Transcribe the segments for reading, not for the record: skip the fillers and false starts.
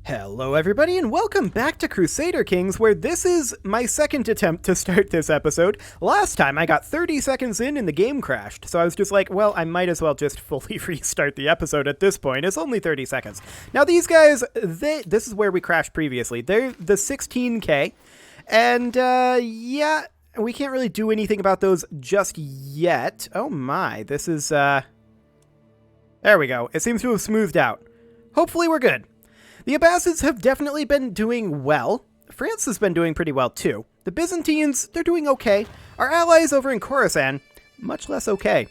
Hello everybody and welcome back to Crusader Kings, where this is my second attempt to start this episode. Last time I got 30 seconds in and the game crashed, so I was just like, well, I might as well just fully restart the episode at this point. It's only 30 seconds. Now these guys, this is where we crashed previously. They're the 16k, and yeah, we can't really do anything about those just yet. Oh my, this is, there we go. It seems to have smoothed out. Hopefully we're good. The Abbasids have definitely been doing well. France has been doing pretty well too. The Byzantines, they're doing okay. Our allies over in Khorasan, much less okay.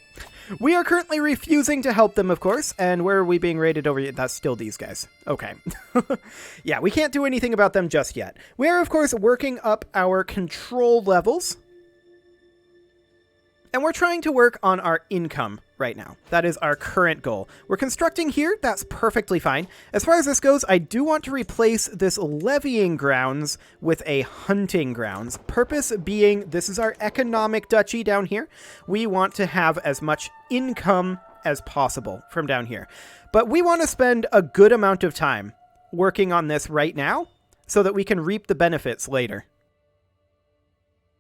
We are currently refusing to help them, of course, and where are we being raided over? That's still these guys. Okay. Yeah, we can't do anything about them just yet. We are, of course, working up our control levels. And we're trying to work on our income right now. That is our current goal. We're constructing here. That's perfectly fine. As far as this goes, I do want to replace this levying grounds with a hunting grounds. Purpose being, this is our economic duchy down here. We want to have as much income as possible from down here. But we want to spend a good amount of time working on this right now so that we can reap the benefits later.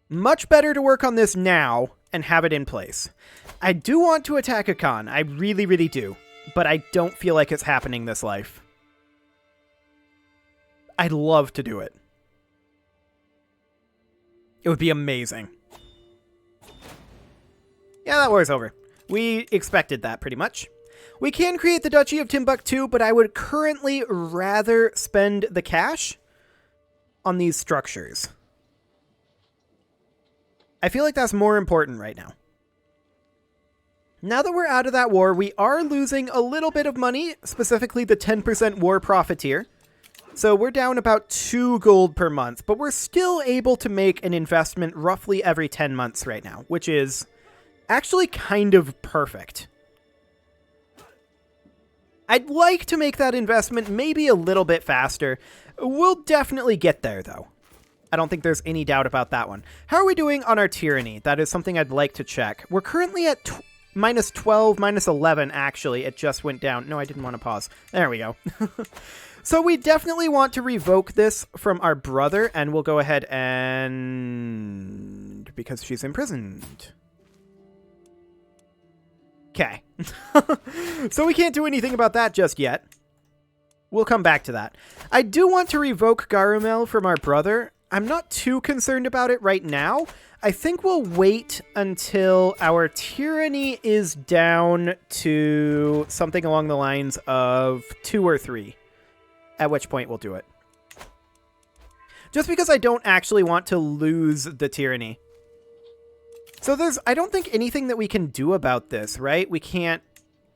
Much better to work on this now and have it in place. I do want to attack a Khan. I really, really do. But I don't feel like it's happening this life. I'd love to do it. It would be amazing. Yeah, that war's over. We expected that pretty much. We can create the Duchy of Timbuktu, but I would currently rather spend the cash on these structures. I feel like that's more important right now. Now that we're out of that war, we are losing a little bit of money, specifically the 10% war profiteer. So we're down about 2 gold per month, but we're still able to make an investment roughly every 10 months right now, which is actually kind of perfect. I'd like to make that investment maybe a little bit faster. We'll definitely get there, though. I don't think there's any doubt about that one. How are we doing on our tyranny? That is something I'd like to check. We're currently at minus 12, minus 11, actually. It just went down. No, I didn't want to pause. There we go. So we definitely want to revoke this from our brother, and we'll go ahead and... because she's imprisoned. Okay. So we can't do anything about that just yet. We'll come back to that. I do want to revoke Garumel from our brother. I'm not too concerned about it right now. I think we'll wait until our tyranny is down to something along the lines of 2 or 3, at which point we'll do it. Just because I don't actually want to lose the tyranny. So I don't think anything that we can do about this, right? We can't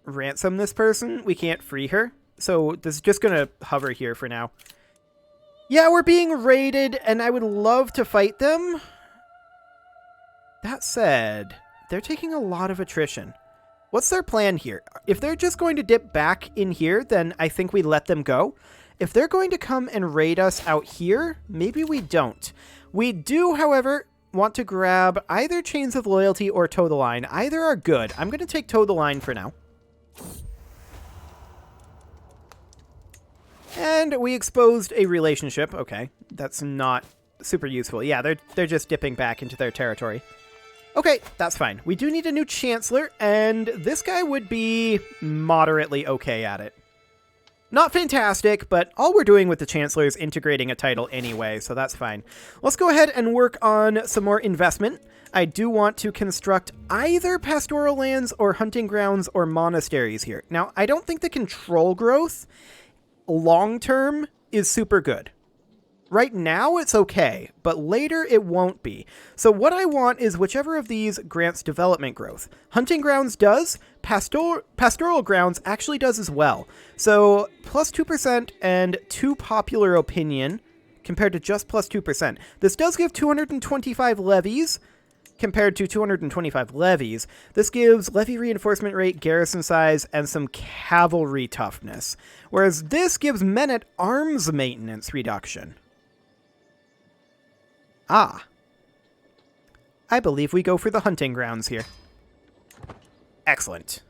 ransom this person. We can't free her. So this is just going to hover here for now. Yeah, we're being raided, and I would love to fight them. That said, they're taking a lot of attrition. What's their plan here? If they're just going to dip back in here, then I think we let them go. If they're going to come and raid us out here, maybe we don't. We do, however, want to grab either Chains of Loyalty or Toe the Line. Either are good. I'm going to take Toe the Line for now. And we exposed a relationship. Okay, that's not super useful. Yeah, they're just dipping back into their territory. Okay, that's fine. We do need a new Chancellor, and this guy would be moderately okay at it. Not fantastic, but all we're doing with the Chancellor is integrating a title anyway, so that's fine. Let's go ahead and work on some more investment. I do want to construct either pastoral lands or hunting grounds or monasteries here. Now, I don't think the control growth long-term is super good. Right now, it's okay, but later it won't be. So what I want is whichever of these grants development growth. Hunting grounds does, pastoral grounds actually does as well. So plus 2% and 2 popular opinion compared to just plus 2%. This does give 225 levies compared to 225 levies. This gives levy reinforcement rate, garrison size, and some cavalry toughness. Whereas this gives men at arms maintenance reduction. Ah. I believe we go for the hunting grounds here. Excellent.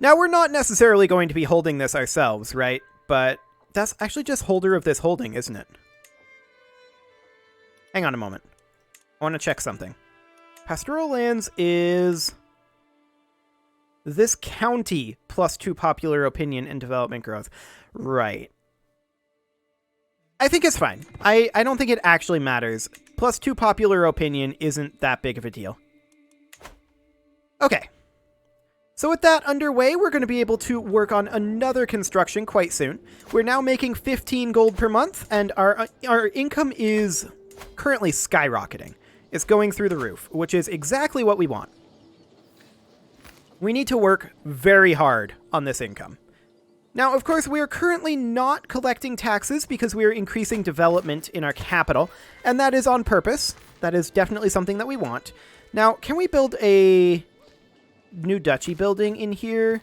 Now, we're not necessarily going to be holding this ourselves, right? But that's actually just holder of this holding, isn't it? Hang on a moment. I want to check something. Pastoral lands is this county plus 2 popular opinion and development growth. Right. I think it's fine. I don't think it actually matters. Plus 2 popular opinion isn't that big of a deal. Okay. So with that underway, we're going to be able to work on another construction quite soon. We're now making 15 gold per month, and our income is currently skyrocketing. It's going through the roof, which is exactly what we want. We need to work very hard on this income. Now, of course, we are currently not collecting taxes because we are increasing development in our capital, and that is on purpose. That is definitely something that we want. Now, can we build a new duchy building in here?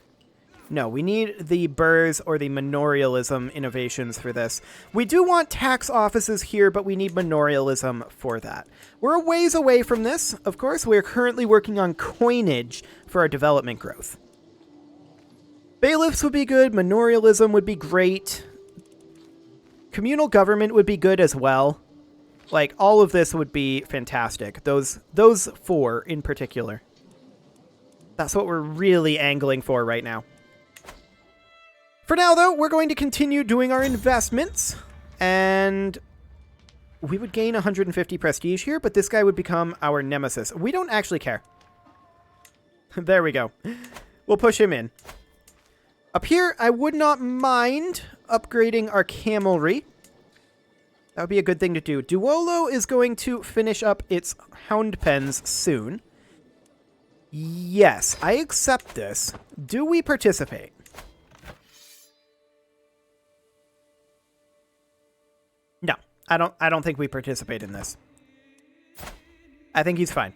No, we need the burrs or the manorialism innovations for this. We do want tax offices here, but we need manorialism for that. We're a ways away from this, of course. We're currently working on coinage for our development growth. Bailiffs would be good, manorialism would be great. Communal government would be good as well. Like, all of this would be fantastic. Those 4 in particular. That's what we're really angling for right now. For now, though, we're going to continue doing our investments, and we would gain 150 prestige here, but this guy would become our nemesis. We don't actually care. There we go. We'll push him in. Up here, I would not mind upgrading our camelry. That would be a good thing to do. Duolo is going to finish up its hound pens soon. Yes, I accept this. Do we participate? No, I don't think we participate in this. I think he's fine.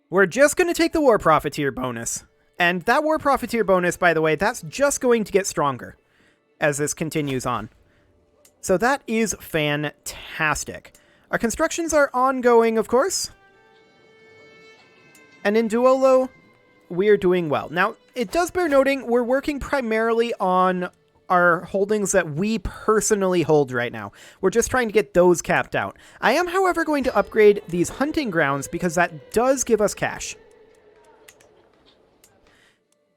We're just going to take the War Profiteer bonus. And that War Profiteer bonus, by the way, that's just going to get stronger as this continues on. So that is fantastic. Our constructions are ongoing, of course. And in Duolo, we're doing well. Now, it does bear noting, we're working primarily on our holdings that we personally hold right now. We're just trying to get those capped out. I am, however, going to upgrade these hunting grounds because that does give us cash.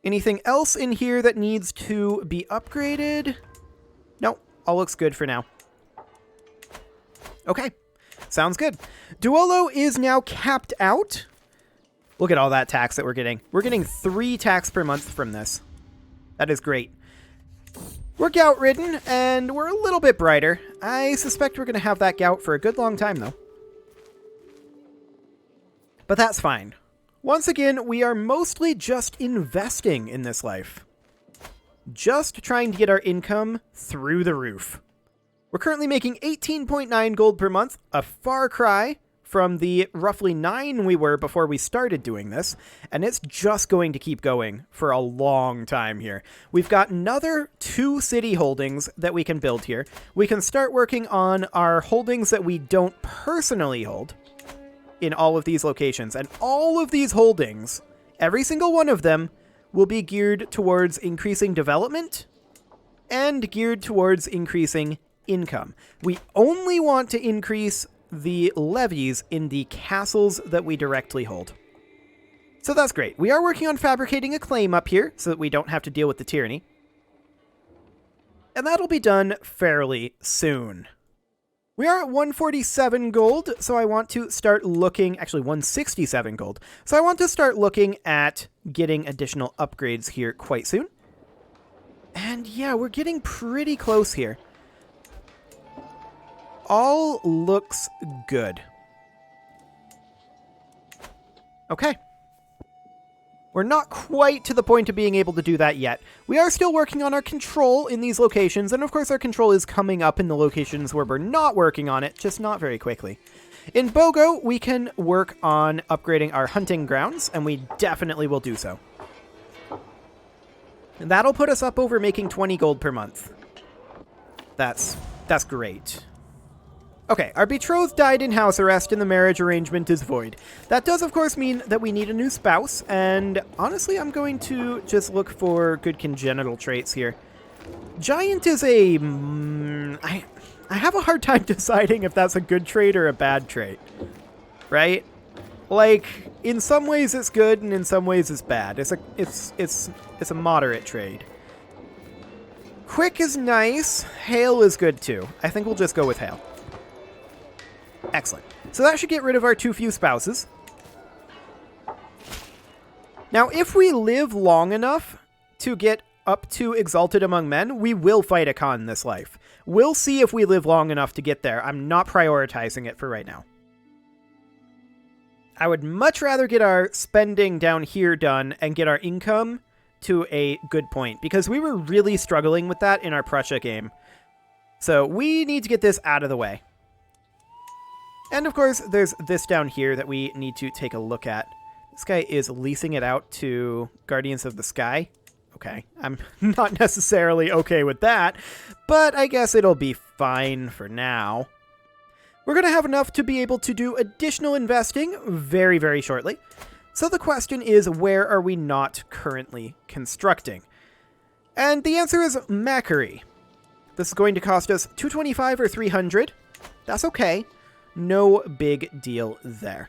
Anything else in here that needs to be upgraded? No, all looks good for now. Okay, sounds good. Duolo is now capped out. Look at all that tax that we're getting. We're getting 3 tax per month from this. That is great. We're gout-ridden, and we're a little bit brighter. I suspect we're going to have that gout for a good long time, though. But that's fine. Once again, we are mostly just investing in this life. Just trying to get our income through the roof. We're currently making 18.9 gold per month, a far cry from the roughly 9 we were before we started doing this, and it's just going to keep going for a long time here. We've got another 2 city holdings that we can build here. We can start working on our holdings that we don't personally hold in all of these locations, and all of these holdings, every single one of them, will be geared towards increasing development and geared towards increasing income. We only want to increase the levies in the castles that we directly hold. So that's great. We are working on fabricating a claim up here so that we don't have to deal with the tyranny. And that'll be done fairly soon. We are at 147 gold, so I want to start looking, actually 167 gold. So I want to start looking at getting additional upgrades here quite soon. And yeah, we're getting pretty close here. All looks good. Okay. We're not quite to the point of being able to do that yet. We are still working on our control in these locations, and of course our control is coming up in the locations where we're not working on it, just not very quickly. In Bogo, we can work on upgrading our hunting grounds, and we definitely will do so. And that'll put us up over making 20 gold per month. That's great. Okay, our betrothed died in house arrest and the marriage arrangement is void. That does, of course, mean that we need a new spouse, and honestly, I'm going to just look for good congenital traits here. Giant is a... I have a hard time deciding if that's a good trait or a bad trait, right? Like, in some ways it's good, and in some ways it's bad. It's a moderate trait. Quick is nice. Hail is good, too. I think we'll just go with Hail. Excellent. So that should get rid of our too few spouses. Now, if we live long enough to get up to Exalted Among Men, we will fight a Khan in this life. We'll see if we live long enough to get there. I'm not prioritizing it for right now. I would much rather get our spending down here done and get our income to a good point, because we were really struggling with that in our Prussia game. So we need to get this out of the way. And of course, there's this down here that we need to take a look at. This guy is leasing it out to Guardians of the Sky. Okay, I'm not necessarily okay with that, but I guess it'll be fine for now. We're going to have enough to be able to do additional investing very, very shortly. So the question is, where are we not currently constructing? And the answer is Macquarie. This is going to cost us 225 or 300. That's okay. No big deal there.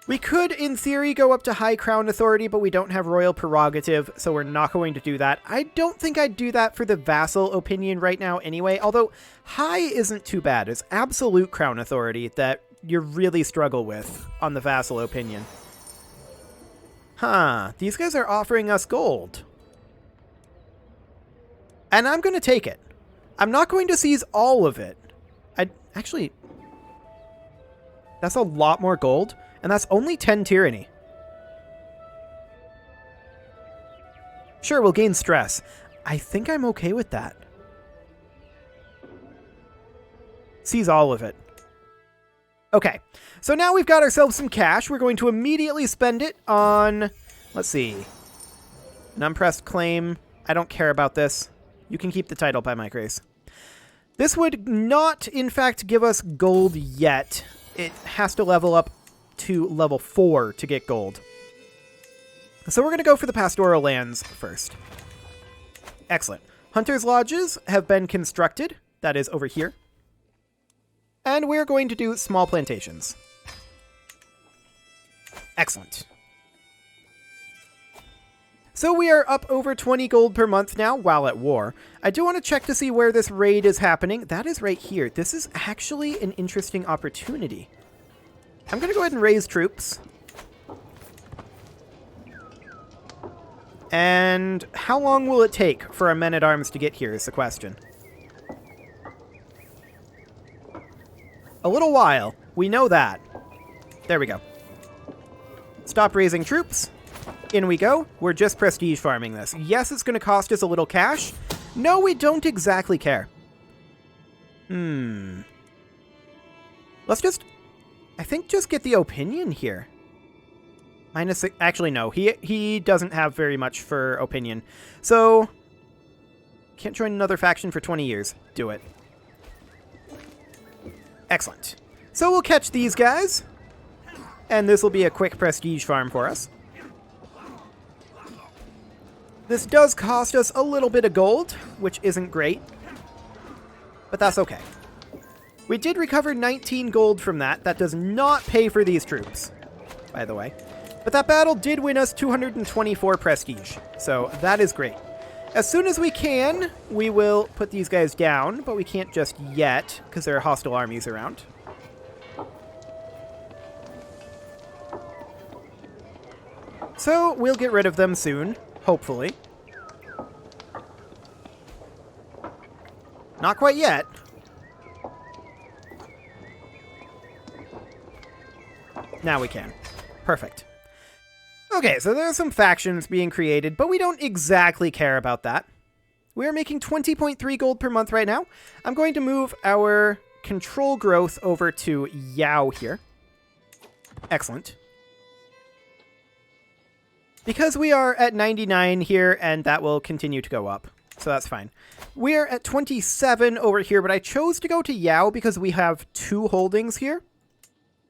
We could, in theory, go up to High Crown Authority, but we don't have Royal Prerogative, so we're not going to do that. I don't think I'd do that for the Vassal Opinion right now anyway, although High isn't too bad. It's Absolute Crown Authority that you really struggle with on the Vassal Opinion. Huh, these guys are offering us gold. And I'm going to take it. I'm not going to seize all of it. Actually, that's a lot more gold, and that's only 10 tyranny. Sure, we'll gain stress. I think I'm okay with that. Seize all of it. Okay, so now we've got ourselves some cash. We're going to immediately spend it on, let's see, an unpressed claim. I don't care about this. You can keep the title by my grace. This would not, in fact, give us gold yet. It has to level up to level 4 to get gold. So we're going to go for the pastoral lands first. Excellent. Hunters' lodges have been constructed. That is over here. And we're going to do small plantations. Excellent. So we are up over 20 gold per month now while at war. I do want to check to see where this raid is happening. That is right here. This is actually an interesting opportunity. I'm going to go ahead and raise troops. And how long will it take for our men-at-arms to get here is the question. A little while. We know that. There we go. Stop raising troops. In we go. We're just prestige farming this. Yes, it's going to cost us a little cash. No, we don't exactly care. Let's just, I think, just get the opinion here. Minus, actually, no. He doesn't have very much for opinion. So, can't join another faction for 20 years. Do it. Excellent. So we'll catch these guys. And this will be a quick prestige farm for us. This does cost us a little bit of gold, which isn't great. But that's okay. We did recover 19 gold from that. That does not pay for these troops, by the way. But that battle did win us 224 prestige. So that is great. As soon as we can, we will put these guys down. But we can't just yet, because there are hostile armies around. So we'll get rid of them soon. Hopefully. Not quite yet. Now we can. Perfect. Okay, so there are some factions being created, but we don't exactly care about that. We are making 20.3 gold per month right now. I'm going to move our control growth over to Yao here. Excellent. Because we are at 99 here, and that will continue to go up. So that's fine. We're at 27 over here, but I chose to go to Yao because we have 2 holdings here.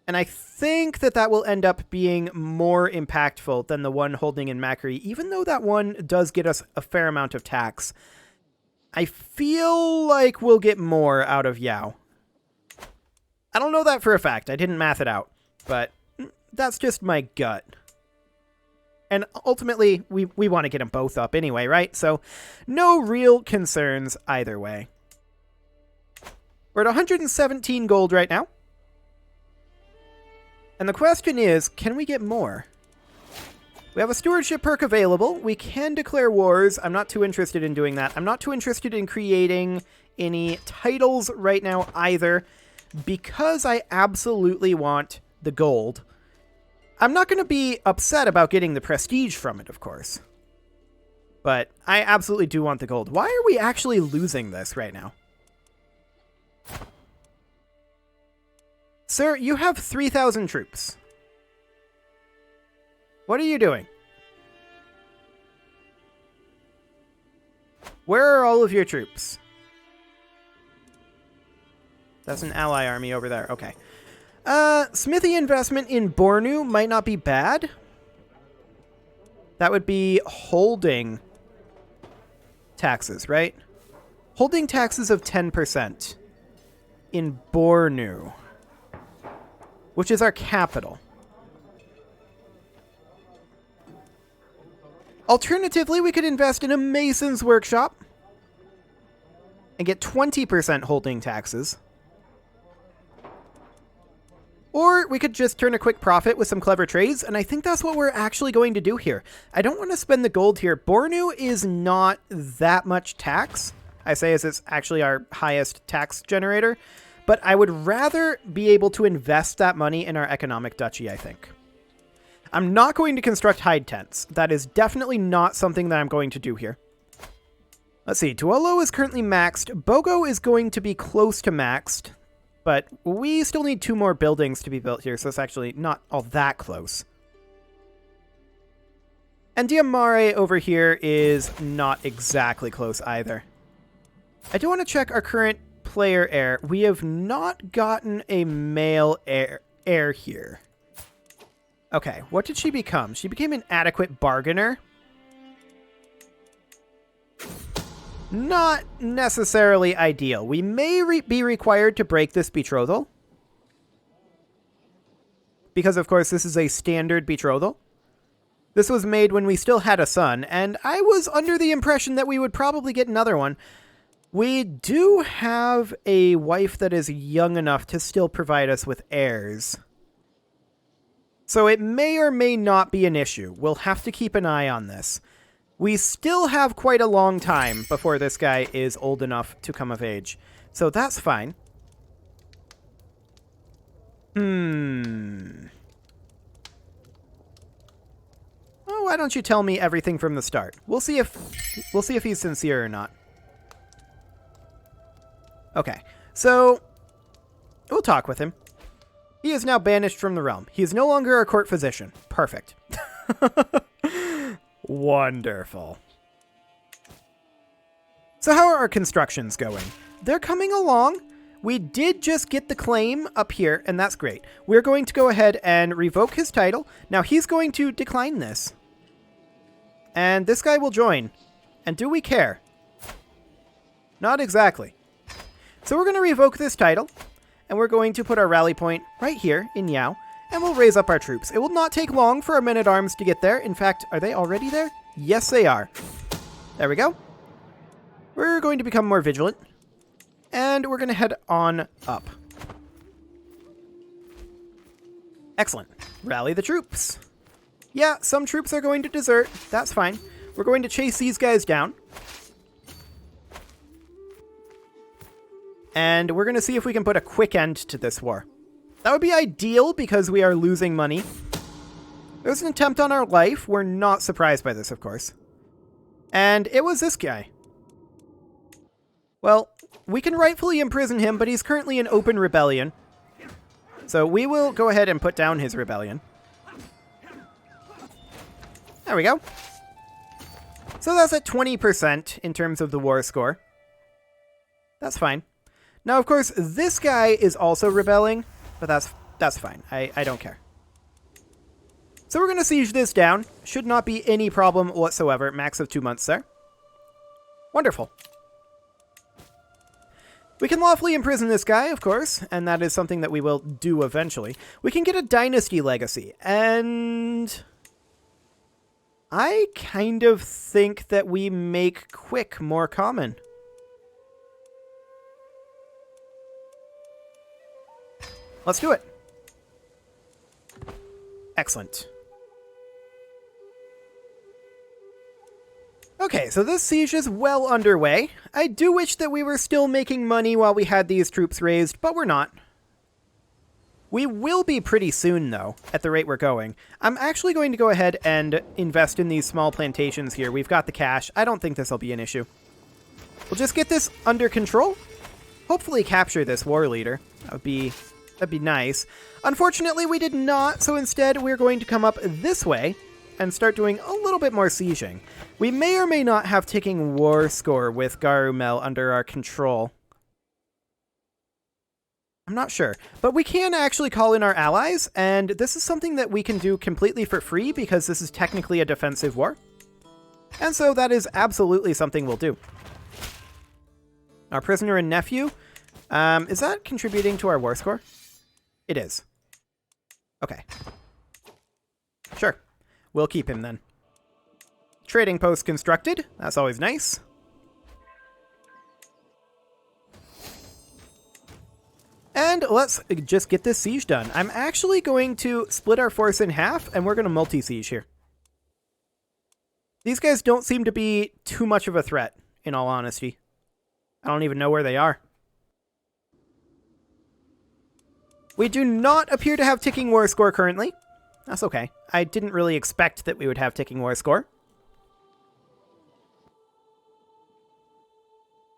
And I think that that will end up being more impactful than the one holding in Macri, even though that one does get us a fair amount of tax. I feel like we'll get more out of Yao. I don't know that for a fact. I didn't math it out, but that's just my gut. And ultimately, we want to get them both up anyway, right? So no real concerns either way. We're at 117 gold right now. And the question is, can we get more? We have a stewardship perk available. We can declare wars. I'm not too interested in doing that. I'm not too interested in creating any titles right now either, because I absolutely want the gold. I'm not going to be upset about getting the prestige from it, of course. But I absolutely do want the gold. Why are we actually losing this right now? Sir, you have 3,000 troops. What are you doing? Where are all of your troops? That's an ally army over there. Okay. Smithy investment in Bornu might not be bad. That would be holding taxes, right? Holding taxes of 10% in Bornu, which is our capital. Alternatively, we could invest in a mason's workshop and get 20% holding taxes. Or we could just turn a quick profit with some clever trades, and I think that's what we're actually going to do here. I don't want to spend the gold here. Bornu is not that much tax. I say as it's actually our highest tax generator. But I would rather be able to invest that money in our economic duchy, I think. I'm not going to construct hide tents. That is definitely not something that I'm going to do here. Let's see. Tuolo is currently maxed. Bogo is going to be close to maxed. But we still need 2 more buildings to be built here, so it's actually not all that close. And Diamare over here is not exactly close either. I do want to check our current player heir. We have not gotten a male heir here. Okay, what did she become? She became an adequate bargainer. Not necessarily ideal. We may be required to break this betrothal. Because, of course, this is a standard betrothal. This was made when we still had a son, and I was under the impression that we would probably get another one. We do have a wife that is young enough to still provide us with heirs. So it may or may not be an issue. We'll have to keep an eye on this. We still have quite a long time before this guy is old enough to come of age. So that's fine. Well, why don't you tell me everything from the start? We'll see if he's sincere or not. Okay, so we'll talk with him. He is now banished from the realm. He is no longer a court physician. Perfect. Wonderful. So how are our constructions going? They're coming along. We did just get the claim up here, and that's great. We're going to go ahead and revoke his title. Now he's going to decline this. And this guy will join. And do we care? Not exactly. So we're going to revoke this title, and we're going to put our rally point right here in Yao, and we'll raise up our troops. It will not take long for our men-at-arms to get there. In fact, are they already there? Yes, they are. There we go. We're going to become more vigilant, and we're going to head on up. Excellent. Rally the troops. Yeah, some troops are going to desert. That's fine. We're going to chase these guys down. And we're going to see if we can put a quick end to this war. That would be ideal because we are losing money. There's an attempt on our life. We're not surprised by this, of course. And it was this guy. Well, we can rightfully imprison him, but he's currently in open rebellion. So we will go ahead and put down his rebellion. There we go. So that's at 20% in terms of the war score. That's fine. Now, of course, this guy is also rebelling, but that's fine. I don't care. So we're going to siege this down. Should not be any problem whatsoever. Max of 2 months there. Wonderful. We can lawfully imprison this guy, of course, and that is something that we will do eventually. We can get a dynasty legacy, and I kind of think that we make quick more common. Let's do it. Excellent. Okay, so this siege is well underway. I do wish that we were still making money while we had these troops raised, but we're not. We will be pretty soon, though, at the rate we're going. I'm actually going to go ahead and invest in these small plantations here. We've got the cash. I don't think this will be an issue. We'll just get this under control. Hopefully capture this war leader. That'd be nice. Unfortunately, we did not, so instead we're going to come up this way and start doing a little bit more sieging. We may or may not have ticking war score with Garumel under our control. I'm not sure, but we can actually call in our allies, and this is something that we can do completely for free because this is technically a defensive war. And so that is absolutely something we'll do. Our prisoner and nephew, is that contributing to our war score? It is. Okay. Sure. We'll keep him then. Trading post constructed. That's always nice. And let's just get this siege done. I'm actually going to split our force in half, and we're going to multi-siege here. These guys don't seem to be too much of a threat, in all honesty. I don't even know where they are. We do not appear to have ticking war score currently. That's okay. I didn't really expect that we would have ticking war score.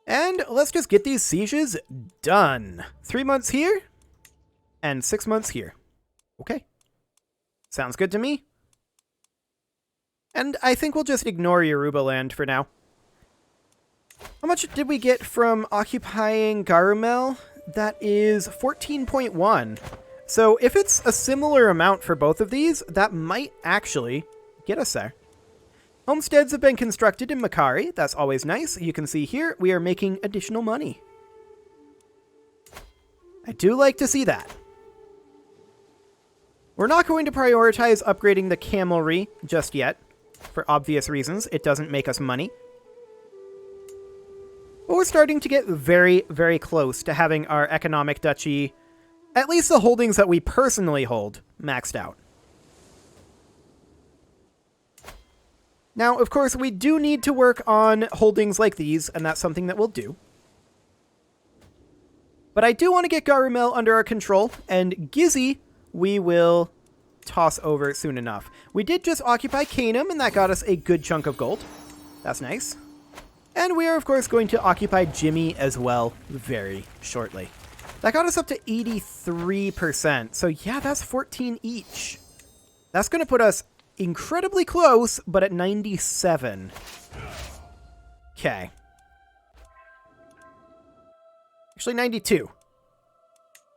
And let's just get these sieges done. 3 months here, and 6 months here. Okay. Sounds good to me. And I think we'll just ignore Yoruba land for now. How much did we get from occupying Garumel? That is 14.1. So if it's a similar amount for both of these, that might actually get us there. Homesteads have been constructed in Makari. That's always nice. You can see here, we are making additional money. I do like to see that. We're not going to prioritize upgrading the camelry just yet. For obvious reasons, it doesn't make us money. But we're starting to get very, very close to having our economic duchy, at least the holdings that we personally hold, maxed out. Now, of course, we do need to work on holdings like these, and that's something that we'll do. But I do want to get Garumel under our control, and Gizzy we will toss over soon enough. We did just occupy Canum, and that got us a good chunk of gold. That's nice. And we are, of course, going to occupy Jimmy as well very shortly. That got us up to 83%. So yeah, that's 14 each. That's going to put us incredibly close, but at 97. Okay. Actually, 92.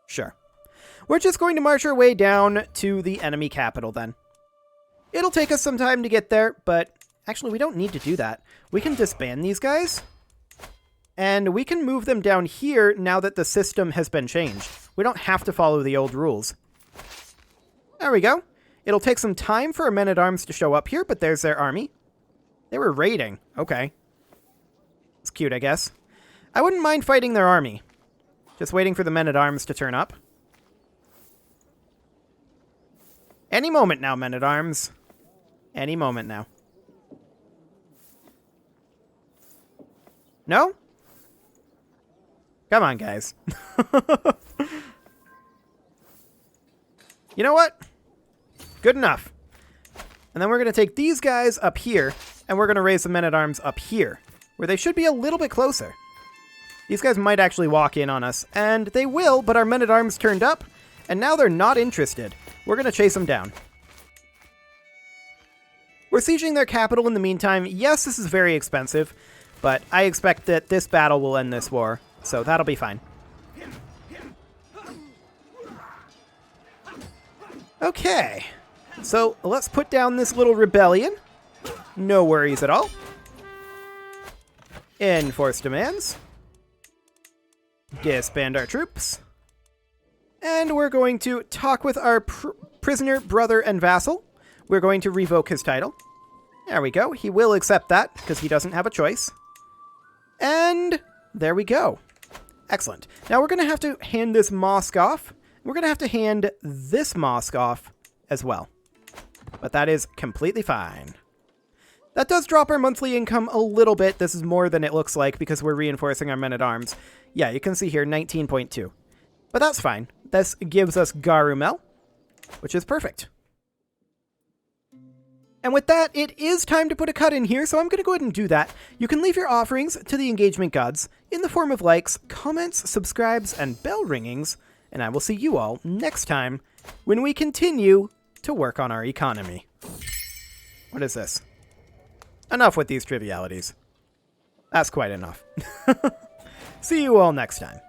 Sure. We're just going to march our way down to the enemy capital then. It'll take us some time to get there, but actually we don't need to do that. We can disband these guys, and we can move them down here now that the system has been changed. We don't have to follow the old rules. There we go. It'll take some time for our men-at-arms to show up here, but there's their army. They were raiding. Okay. It's cute, I guess. I wouldn't mind fighting their army. Just waiting for the men-at-arms to turn up. Any moment now, men-at-arms. Any moment now. No? Come on, guys. You know what? Good enough. And then we're going to take these guys up here, and we're going to raise the men-at-arms up here, where they should be a little bit closer. These guys might actually walk in on us, and they will, but our men-at-arms turned up, and now they're not interested. We're going to chase them down. We're sieging their capital in the meantime. Yes, this is very expensive, but I expect that this battle will end this war, so that'll be fine. Okay, so let's put down this little rebellion. No worries at all. Enforce demands. Disband our troops. And we're going to talk with our prisoner, brother, and vassal. We're going to revoke his title. There we go. He will accept that because he doesn't have a choice. And there we go. Excellent. Now we're going to have to hand this mosque off. We're going to have to hand this mosque off as well. But that is completely fine. That does drop our monthly income a little bit. This is more than it looks like because we're reinforcing our men-at-arms. Yeah, you can see here 19.2. But that's fine. This gives us Garumel, which is perfect. And with that, it is time to put a cut in here, so I'm going to go ahead and do that. You can leave your offerings to the engagement gods in the form of likes, comments, subscribes, and bell ringings, and I will see you all next time when we continue to work on our economy. What is this? Enough with these trivialities. That's quite enough. See you all next time.